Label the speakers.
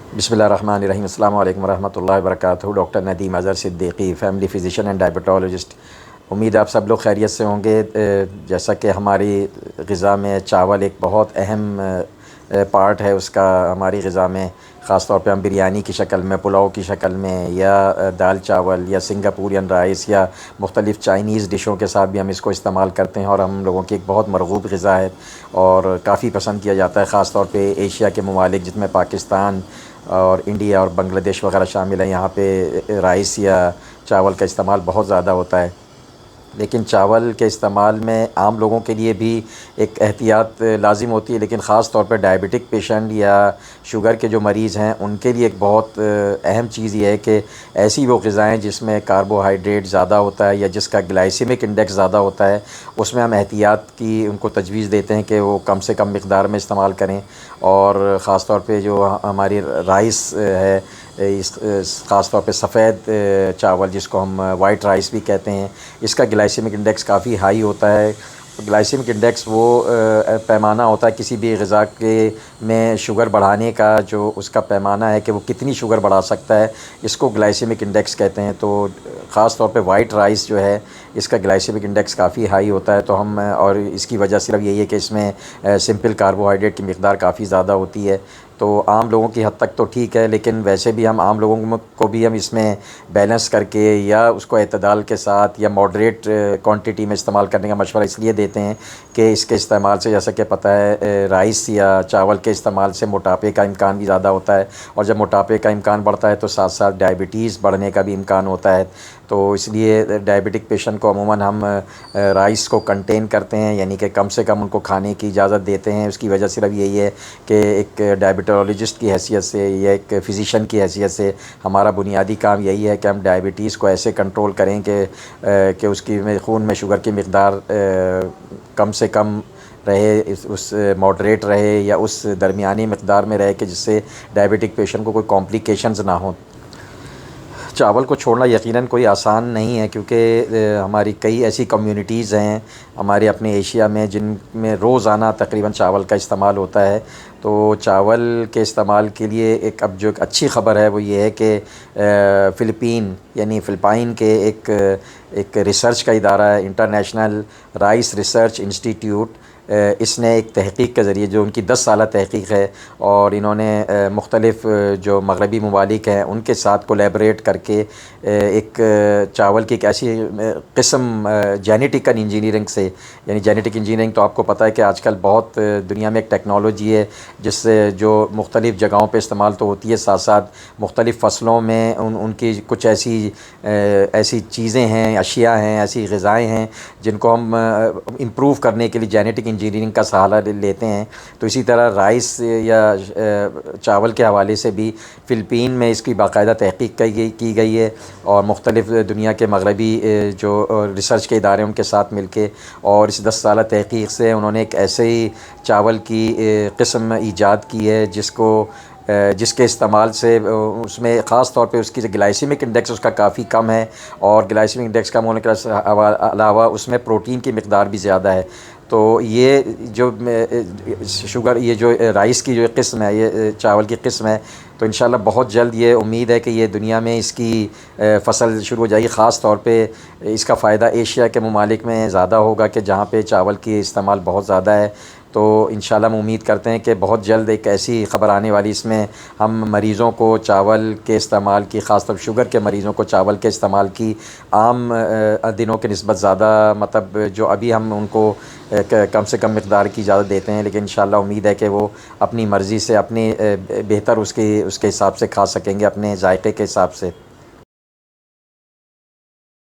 Speaker 1: बिस्मिल्लाहिर्रहमानिर्रहीम। अस्सलामु अलैकुम वरहमतुल्लाहि वबरकातुहू। Doctor Nadeem Azhar Siddiqui, family physician and diabetologist. उम्मीद है आप सब लोग खैरियत से होंगे। जैसा कि हमारी ग़िज़ा में चावल एक बहुत अहम पार्ट है उसका हमारी ग़िज़ा में, ख़ास तौर पे हम बिरयानी की शक्ल में, पुलाव की शक्ल में, या दाल चावल या सिंगापुरियन राइस या मुख्तलिफ़ चाइनीज़ डिशों के साथ भी हम इसको इस्तेमाल करते हैं और हम लोगों की एक बहुत मरगूब ग़िज़ा है और काफ़ी पसंद किया जाता है। ख़ास तौर पे एशिया के ममालिक जिसमें पाकिस्तान और इंडिया और बांग्लादेश वगैरह शामिल हैं, यहाँ पे राइस या चावल का इस्तेमाल बहुत ज़्यादा होता है। लेकिन चावल के इस्तेमाल में आम लोगों के लिए भी एक एहतियात लाजिम होती है, लेकिन ख़ास तौर पर डायबिटिक पेशेंट या शुगर के जो मरीज़ हैं उनके लिए एक बहुत अहम चीज़ ये है कि ऐसी वो ग़िज़ाएँ जिसमें कार्बोहाइड्रेट ज़्यादा होता है या जिसका ग्लाइसेमिक इंडेक्स ज़्यादा होता है, उसमें हम एहतियात की उनको तजवीज़ देते हैं कि वो कम से कम मक़दार में इस्तेमाल करें। और ख़ास तौर पे जो हमारी राइस है, इस ख़ास तौर पे सफ़ेद चावल जिसको हम वाइट राइस भी कहते हैं, इसका ग्लाइसेमिक इंडेक्स काफ़ी हाई होता है। ग्लाइसेमिक इंडेक्स वो पैमाना होता है किसी भी ग़िज़ा के में शुगर बढ़ाने का, जो उसका पैमाना है कि वो कितनी शुगर बढ़ा सकता है, इसको ग्लाइसेमिक इंडेक्स कहते हैं। तो ख़ास तौर पे वाइट राइस जो है इसका ग्लाइसेमिक इंडेक्स काफ़ी हाई होता है। तो हम और इसकी वजह सिर्फ यही है कि इसमें सिंपल कार्बोहाइड्रेट की मिक़दार काफ़ी ज़्यादा होती है। तो आम लोगों की हद तक तो ठीक है, लेकिन वैसे भी हम आम लोगों को भी हम इसमें बैलेंस करके या उसको एतदाल के साथ या मॉडरेट क्वांटिटी में इस्तेमाल करने का मशवरा इसलिए देते हैं कि इसके इस्तेमाल से, जैसा कि पता है, राइस या चावल के इस्तेमाल से मोटापे का इम्कान भी ज़्यादा होता है, और जब मोटापे का इम्कान बढ़ता है तो साथ साथ डायबिटीज़ बढ़ने का भी इम्कान होता है। तो इसलिए डायबिटिक पेशेंट को अमूमन हम राइस को कंटेन करते हैं, यानी कि कम से कम उनको खाने की इजाज़त देते हैं। उसकी वजह सिर्फ यही है कि एक डायबिटोलॉजिस्ट की हैसियत से या एक फ़िज़िशियन की हैसियत से हमारा बुनियादी काम यही है कि हम डायबिटीज़ को ऐसे कंट्रोल करें कि उसकी खून में शुगर की मिक़दार कम से कम रहे, उस मॉडरेट रहे या उस दरमियानी मिक़दार में रहे कि जिससे डायबिटिक पेशेंट को कोई कॉम्प्लिकेशंस ना हो। चावल को छोड़ना यकीनन कोई आसान नहीं है, क्योंकि हमारी कई ऐसी कम्युनिटीज़ हैं हमारे अपने एशिया में जिनमें रोज़ाना तकरीबन चावल का इस्तेमाल होता है। तो चावल के इस्तेमाल के लिए अब जो एक अच्छी ख़बर है वो ये है कि फ़िलिपाइन के एक रिसर्च का इदारा है, इंटरनेशनल राइस रिसर्च इंस्टीट्यूट। इसने एक तहक़ीक़ के ज़रिए, जो उनकी 10 साला तहक़ीक़ है, और इन्होंने मुख्तलिफ़ जो मग़रबी ममालिक हैं उनके साथ कोलैबोरेट करके एक चावल की एक ऐसी किस्म जेनेटिकल इंजीनियरिंग से, यानी जेनेटिक इंजीनियरिंग तो आपको पता है कि आजकल बहुत दुनिया में एक टेक्नोलॉजी है जिससे जो मुख्तलिफ़ जगहों पे इस्तेमाल तो होती है, साथ साथ मुख्तलिफ़ फ़सलों में उनकी कुछ ऐसी चीज़ें हैं, अशिया हैं, ऐसी ग़िज़ाएँ हैं जिनको हम इम्प्रूव करने के लिए जेनेटिक इंजीनियरिंग का सहारा लेते हैं। तो इसी तरह राइस या चावल के हवाले से भी फ़िलिपीन में इसकी बाकायदा तहक़ीक़ की गई है, और मुख्तलिफ़ दुनिया के मग़रबी जो रिसर्च के इदारे उनके साथ मिलके, और इस 10 साला तहक़ीक़ से उन्होंने एक ऐसे ही चावल की किस्म ईजाद की है जिसके इस्तेमाल से उसमें ख़ास तौर पे उसकी जो ग्लाइसेमिक इंडेक्स उसका काफ़ी कम है, और ग्लाइसेमिक इंडेक्स कम होने के अलावा उसमें प्रोटीन की मिक़दार भी ज़्यादा है। तो ये जो शुगर, ये जो राइस की जो किस्म है, ये चावल की किस्म है, तो इंशाल्लाह बहुत जल्द ये उम्मीद है कि ये दुनिया में इसकी फ़सल शुरू हो जाएगी। ख़ास तौर पे इसका फ़ायदा एशिया के ममालिक में ज़्यादा होगा कि जहाँ पे चावल की इस्तेमाल बहुत ज़्यादा है। तो इंशाल्लाह हम उम्मीद करते हैं कि बहुत जल्द एक ऐसी ख़बर आने वाली, इसमें हम मरीज़ों को चावल के इस्तेमाल की, ख़ास तौर शुगर के मरीज़ों को चावल के इस्तेमाल की आम दिनों के निस्बत ज़्यादा, मतलब जो अभी हम उनको कम से कम मिक़दार की इजाज़त देते हैं, लेकिन इंशाल्लाह उम्मीद है कि वो अपनी मर्ज़ी से अपनी बेहतर उसके हिसाब से खा सकेंगे, अपने जायके के हिसाब से।